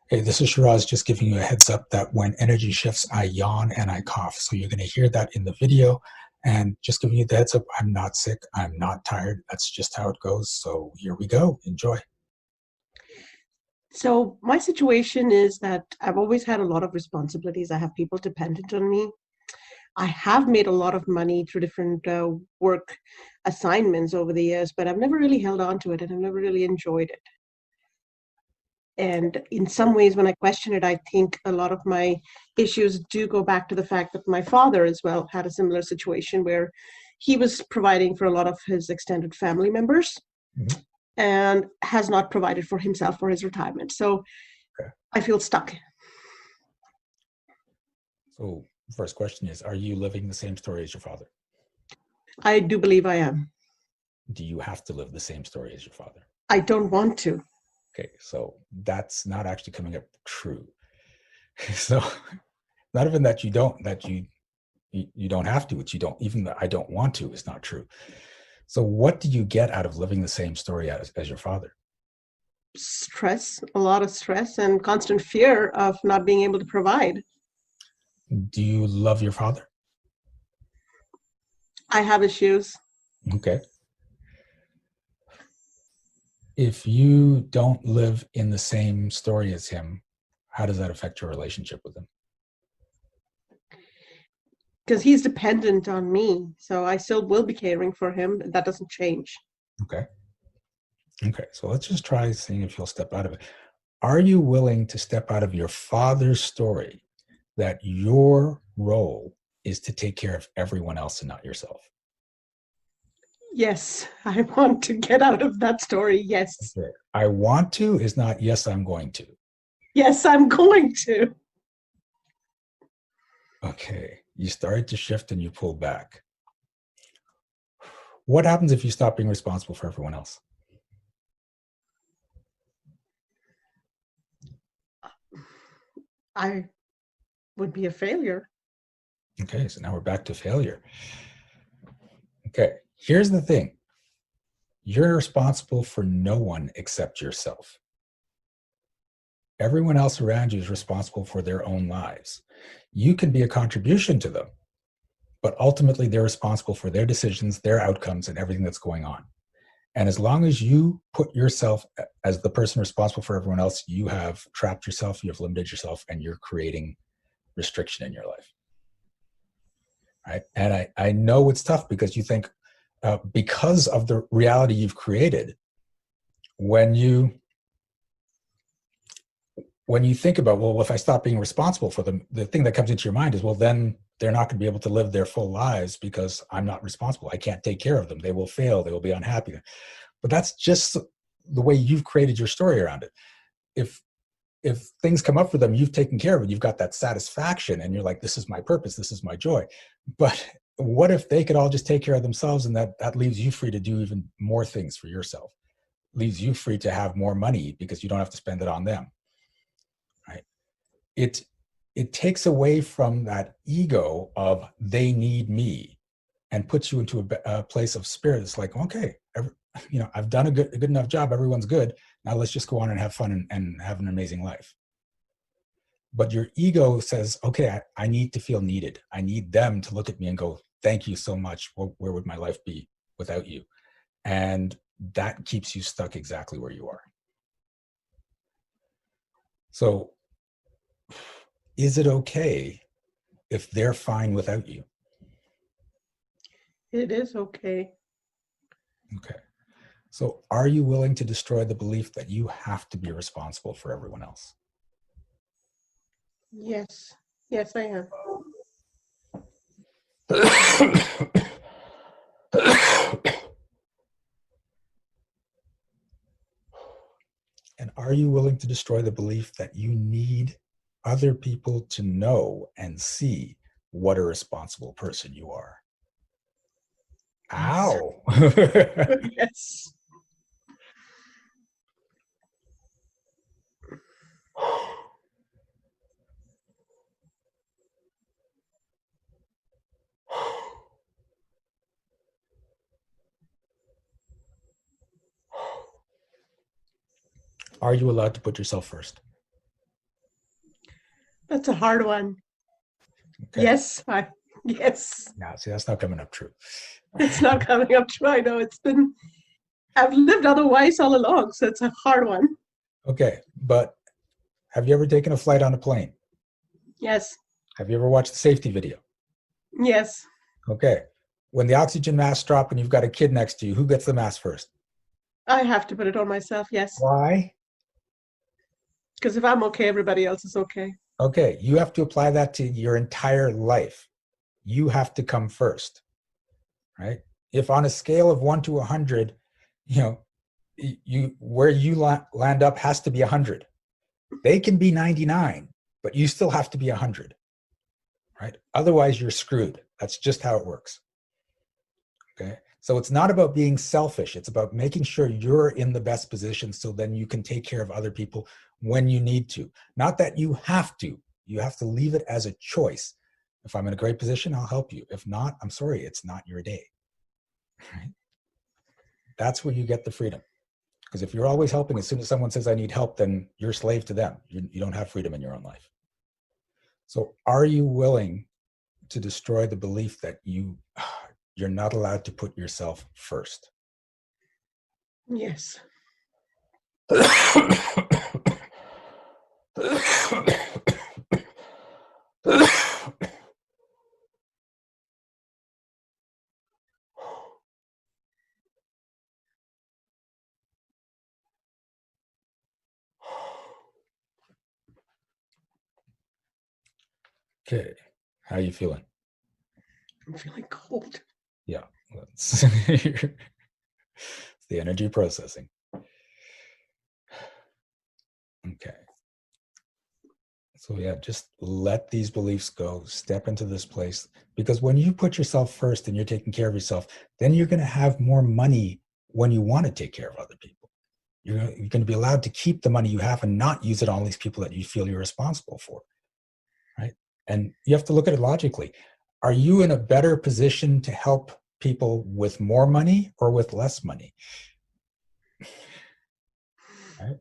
Hey, this is Shiraz just giving you a heads up that when energy shifts, I yawn and I cough. So you're going to hear that in the video. And just giving you the heads up, I'm not sick. I'm not tired. That's just how it goes. So here we go. Enjoy. So my situation is that I've always had a lot of responsibilities. I have people dependent on me. I have made a lot of money through different work assignments over the years, but I've never really held on to it and I've never really enjoyed it. And in some ways, when I question it, I think a lot of my issues do go back to the fact that my father as well had a similar situation where he was providing for a lot of his extended family members Mhm. and has not provided for himself for his retirement. So Okay. I feel stuck. So first question is, are you living the same story as your father? I do believe I am. Do you have to live the same story as your father? I don't want to. Okay, so that's not actually coming up true. So not even that you don't have to, it's you don't, even the I don't want to is not true. So what do you get out of living the same story as your father? Stress, a lot of stress, and constant fear of not being able to provide. Do you love your father? I have issues Okay. If you don't live in the same story as him, how does that affect your relationship with him? because he's dependent on me. So I still will be caring for him. That doesn't change. Okay. Okay. So let's just try seeing if you'll step out of it. Are you willing to step out of your father's story that your role is to take care of everyone else and not yourself? Yes, I want to get out of that story. Yes. Okay. I want to is not yes, I'm going to. Yes, I'm going to. Okay. You started to shift and you pulled back. What happens if you stop being responsible for everyone else? I would be a failure. Okay. So now we're back to failure. Okay. Here's the thing. You're responsible for no one except yourself. Everyone else around you is responsible for their own lives. You can be a contribution to them, but ultimately they're responsible for their decisions, their outcomes, and everything that's going on. And as long as you put yourself as the person responsible for everyone else, you have trapped yourself, you have limited yourself, and you're creating restriction in your life. Right. And I know it's tough because you think, because of the reality you've created, when you when you think about, well, if I stop being responsible for them, the thing that comes into your mind is, well, then they're not going to be able to live their full lives because I'm not responsible. I can't take care of them. They will fail. They will be unhappy. But that's just the way you've created your story around it. If if things come up for them, you've taken care of it. You've got that satisfaction, and you're like, this is my purpose. This is my joy. But what if they could all just take care of themselves, and that leaves you free to do even more things for yourself? Leaves you free to have more money because you don't have to spend it on them, right? it it takes away from that ego of they need me and puts you into a place of spirit. It's like, okay, I've done a good enough job, everyone's good, now let's just go on and have fun and have an amazing life. But your ego says, okay, I need to feel needed. I need them to look at me and go, thank you so much. Where would my life be without you? And that keeps you stuck exactly where you are. So is it okay if they're fine without you? It is okay. Okay. So are you willing to destroy the belief that you have to be responsible for everyone else? Yes. Yes, I am. And are you willing to destroy the belief that you need other people to know and see what a responsible person you are? Yes. Ow. Yes. Are you allowed to put yourself first? That's a hard one. Okay. Yes. Yes. Now, see, that's not coming up true. It's not coming up true. I know I've lived otherwise all along, so it's a hard one. Okay, but have you ever taken a flight on a plane? Yes. Have you ever watched the safety video? Yes. Okay. When the oxygen masks drop and you've got a kid next to you, who gets the mask first? I have to put it on myself, yes. Why? Because if I'm okay, everybody else is okay. Okay, you have to apply that to your entire life. You have to come first, right? If on a scale of 1 to 100, where you land up has to be 100. They can be 99, but you still have to be 100, right? Otherwise, you're screwed. That's just how it works. Okay. So it's not about being selfish. It's about making sure you're in the best position so then you can take care of other people when you need to. Not that you have to. You have to leave it as a choice. If I'm in a great position, I'll help you. If not, I'm sorry, it's not your day. Right? That's where you get the freedom. Because if you're always helping, as soon as someone says, I need help, then you're a slave to them. You don't have freedom in your own life. So are you willing to destroy the belief that you're not allowed to put yourself first? Yes. Okay. How are you feeling? I'm feeling cold. Yeah. It's the energy processing. Okay. So yeah, just let these beliefs go. Step into this place. Because when you put yourself first and you're taking care of yourself, then you're going to have more money when you want to take care of other people. You're going to be allowed to keep the money you have and not use it on all these people that you feel you're responsible for. Right? And you have to look at it logically. Are you in a better position to help people with more money or with less money? Right?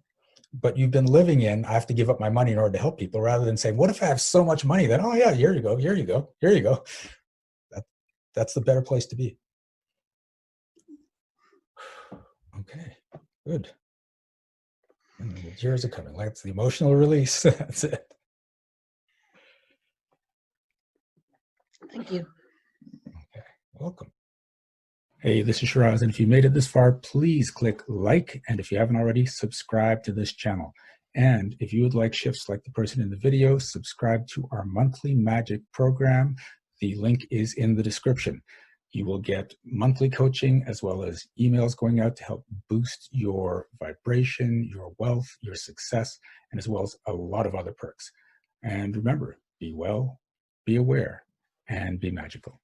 But you've been living in, I have to give up my money in order to help people, rather than saying, what if I have so much money? Then, oh yeah, here you go, here you go, here you go. That's the better place to be. Okay, good. And the tears are coming. Like, it's the emotional release. That's it. Thank you. Okay, welcome. Hey, this is Shiraz, and if you made it this far, please click like, and if you haven't already, subscribe to this channel. And if you would like shifts like the person in the video, subscribe to our monthly magic program. The link is in the description. You will get monthly coaching as well as emails going out to help boost your vibration, your wealth, your success, and as well as a lot of other perks. And remember, be well, be aware, and be magical.